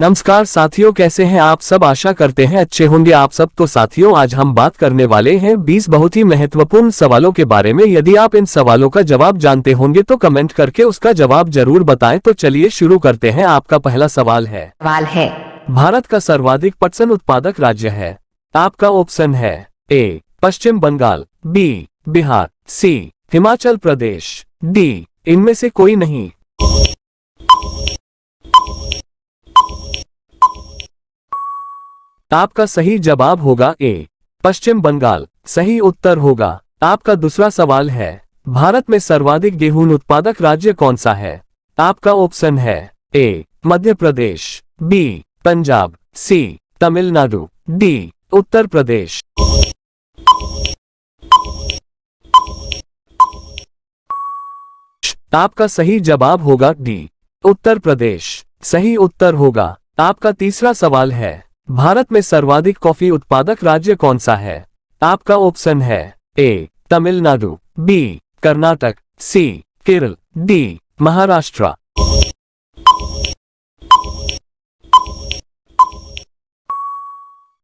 नमस्कार साथियों, कैसे हैं आप सब। आशा करते हैं अच्छे होंगे आप सब। तो साथियों, आज हम बात करने वाले हैं 20 बहुत ही महत्वपूर्ण सवालों के बारे में। यदि आप इन सवालों का जवाब जानते होंगे तो कमेंट करके उसका जवाब जरूर बताएं। तो चलिए शुरू करते हैं। आपका पहला सवाल है भारत का सर्वाधिक पटसन उत्पादक राज्य है। आपका ऑप्शन है ए पश्चिम बंगाल, बी बिहार, सी हिमाचल प्रदेश, डी इनमें से कोई नहीं। आपका सही जवाब होगा ए पश्चिम बंगाल। सही उत्तर होगा। आपका दूसरा सवाल है भारत में सर्वाधिक गेहूं उत्पादक राज्य कौन सा है। आपका ऑप्शन है ए मध्य प्रदेश, बी पंजाब, सी तमिलनाडु, डी उत्तर प्रदेश। आपका सही जवाब होगा डी उत्तर प्रदेश। सही उत्तर होगा। आपका तीसरा सवाल है भारत में सर्वाधिक कॉफी उत्पादक राज्य कौन सा है। आपका ऑप्शन है ए तमिलनाडु, बी कर्नाटक, सी केरल, डी महाराष्ट्र।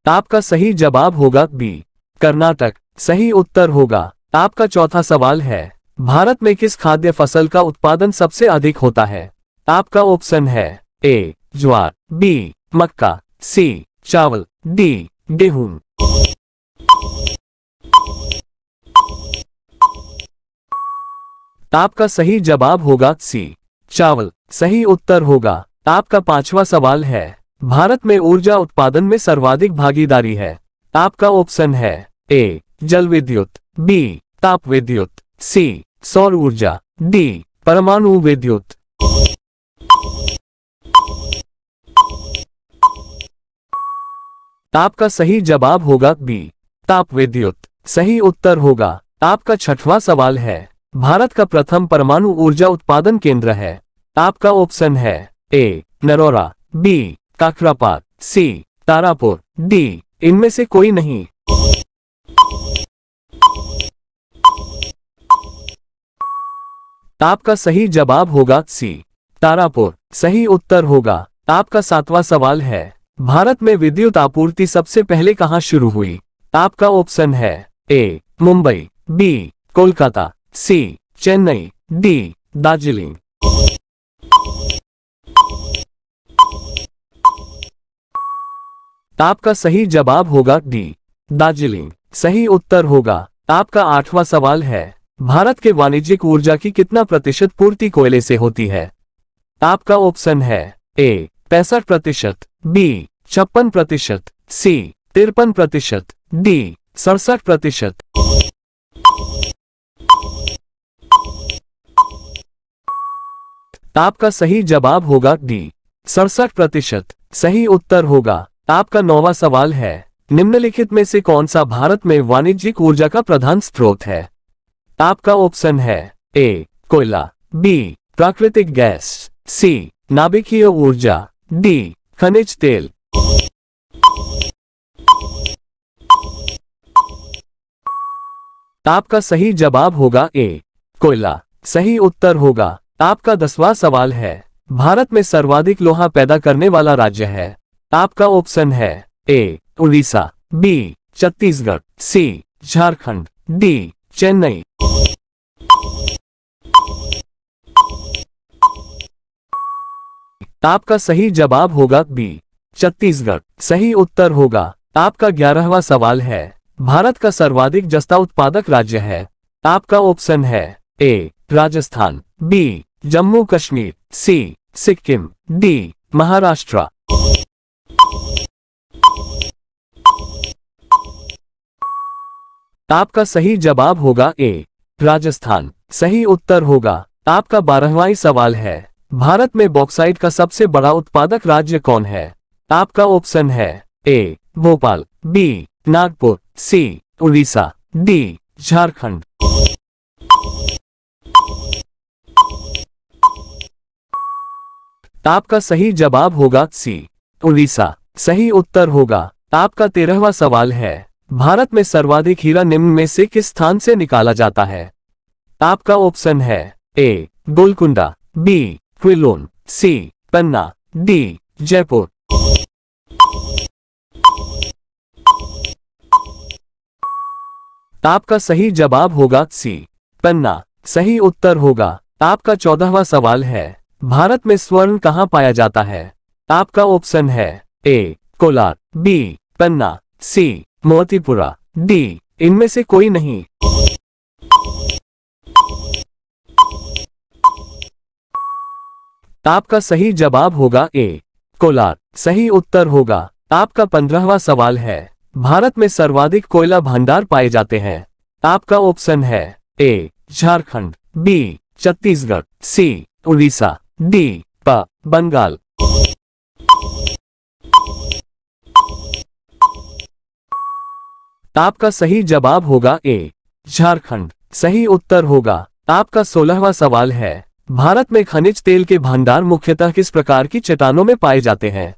आपका सही जवाब होगा बी कर्नाटक। सही उत्तर होगा। आपका चौथा सवाल है भारत में किस खाद्य फसल का उत्पादन सबसे अधिक होता है। आपका ऑप्शन है ए ज्वार, बी मक्का, सी चावल, डी गेहूं। आपका सही जवाब होगा सी चावल। सही उत्तर होगा। आपका पांचवा सवाल है भारत में ऊर्जा उत्पादन में सर्वाधिक भागीदारी है। आपका ऑप्शन है ए जल विद्युत, बी ताप विद्युत, सी सौर ऊर्जा, डी परमाणु विद्युत। आपका सही जवाब होगा बी ताप विद्युत। सही उत्तर होगा। आपका छठवां सवाल है भारत का प्रथम परमाणु ऊर्जा उत्पादन केंद्र है। आपका ऑप्शन है ए नरोरा, बी काकरापार, सी तारापुर, डी इनमें से कोई नहीं। आपका सही जवाब होगा सी तारापुर। सही उत्तर होगा। आपका सातवां सवाल है भारत में विद्युत आपूर्ति सबसे पहले कहां शुरू हुई। आपका ऑप्शन है ए मुंबई, बी कोलकाता, सी चेन्नई, डी दार्जिलिंग। आपका सही जवाब होगा डी दार्जिलिंग। सही उत्तर होगा। आपका आठवां सवाल है भारत के वाणिज्यिक ऊर्जा की कितना प्रतिशत पूर्ति कोयले से होती है। आपका ऑप्शन है ए 65%, बी 56%, सी 53%, डी 67%। आपका सही जवाब होगा डी 67%। सही उत्तर होगा। आपका नौवां सवाल है निम्नलिखित में से कौन सा भारत में वाणिज्यिक ऊर्जा का प्रधान स्रोत है। आपका ऑप्शन है ए कोयला, बी प्राकृतिक गैस, सी नाभिकीय ऊर्जा, डी खनिज तेल। आपका सही जवाब होगा ए कोयला। सही उत्तर होगा। आपका 10वां सवाल है भारत में सर्वाधिक लोहा पैदा करने वाला राज्य है। आपका ऑप्शन है ए उड़ीसा, बी छत्तीसगढ़, सी झारखंड, डी चेन्नई। आपका सही जवाब होगा बी छत्तीसगढ़। सही उत्तर होगा। आपका 11वां सवाल है भारत का सर्वाधिक जस्ता उत्पादक राज्य है। आपका ऑप्शन है ए राजस्थान, बी जम्मू कश्मीर, सी सिक्किम, डी महाराष्ट्र। आपका सही जवाब होगा ए राजस्थान। सही उत्तर होगा। आपका 12वां सवाल है भारत में बॉक्साइट का सबसे बड़ा उत्पादक राज्य कौन है। आपका ऑप्शन है ए भोपाल, बी नागपुर, सी उड़ीसा, डी झारखंड। आपका सही जवाब होगा सी उड़ीसा। सही उत्तर होगा। आपका 13वां सवाल है भारत में सर्वाधिक हीरा निम्न में से किस स्थान से निकाला जाता है। आपका ऑप्शन है ए गोलकुंडा, बी क्विलोन, सी पन्ना, डी जयपुर। आपका सही जवाब होगा सी, पन्ना। सही उत्तर होगा। आपका 14वां सवाल है, भारत में स्वर्ण कहाँ पाया जाता है? आपका ऑप्शन है ए कोलार, बी पन्ना, सी मोतीपुरा, डी इनमें से कोई नहीं। आपका सही जवाब होगा ए कोलार। सही उत्तर होगा। आपका 15वां सवाल है, भारत में सर्वाधिक कोयला भंडार पाए जाते हैं। आपका ऑप्शन है ए झारखंड, बी छत्तीसगढ़, सी उड़ीसा, डी बंगाल। आपका सही जवाब होगा ए झारखंड। सही उत्तर होगा। आपका 16वां सवाल है, भारत में खनिज तेल के भंडार मुख्यतः किस प्रकार की चट्टानों में पाए जाते हैं?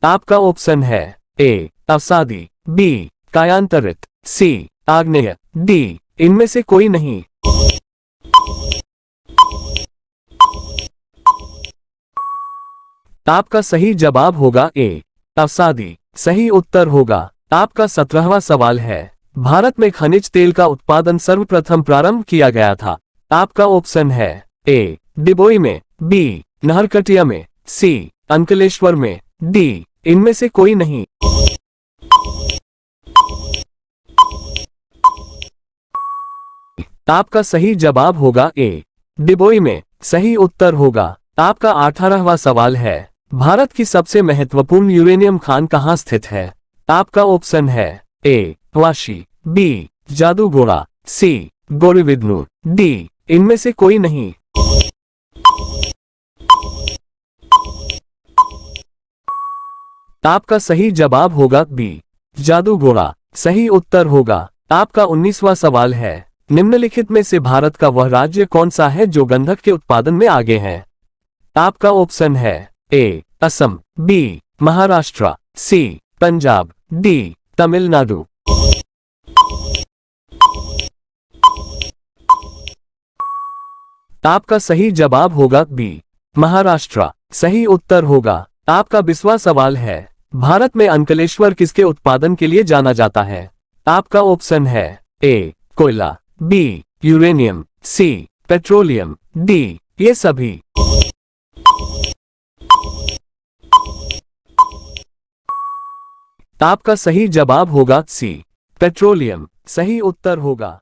आपका ऑप्शन है ए अवसादी, बी कायांतरित, सी आग्नेय, डी इनमें से कोई नहीं। आपका सही जवाब होगा ए अवसादी। सही उत्तर होगा। आपका 17वां सवाल है, भारत में खनिज तेल का उत्पादन सर्वप्रथम प्रारंभ किया गया था। आपका ऑप्शन है ए डिबोई में, बी नहरकटिया में, सी अंकलेश्वर में, डी इनमें से कोई नहीं। आपका सही जवाब होगा ए डिबोई में। सही उत्तर होगा। आपका 18वां सवाल है, भारत की सबसे महत्वपूर्ण यूरेनियम खान कहाँ स्थित है? आपका ऑप्शन है ए वाशी, बी जादूगोड़ा, सी गोरीबिदनूर, डी इनमें से कोई नहीं। आपका सही जवाब होगा बी जादूगोड़ा। सही उत्तर होगा। आपका 19वां सवाल है, निम्नलिखित में से भारत का वह राज्य कौन सा है जो गंधक के उत्पादन में आगे है? आपका ऑप्शन है ए असम, बी महाराष्ट्र, सी पंजाब, डी तमिलनाडु। आपका सही जवाब होगा बी महाराष्ट्र। सही उत्तर होगा। आपका 20वां सवाल है, भारत में अंकलेश्वर किसके उत्पादन के लिए जाना जाता है? आपका ऑप्शन है ए कोयला, बी यूरेनियम, सी पेट्रोलियम, डी ये सभी। आपका सही जवाब होगा सी पेट्रोलियम। सही उत्तर होगा।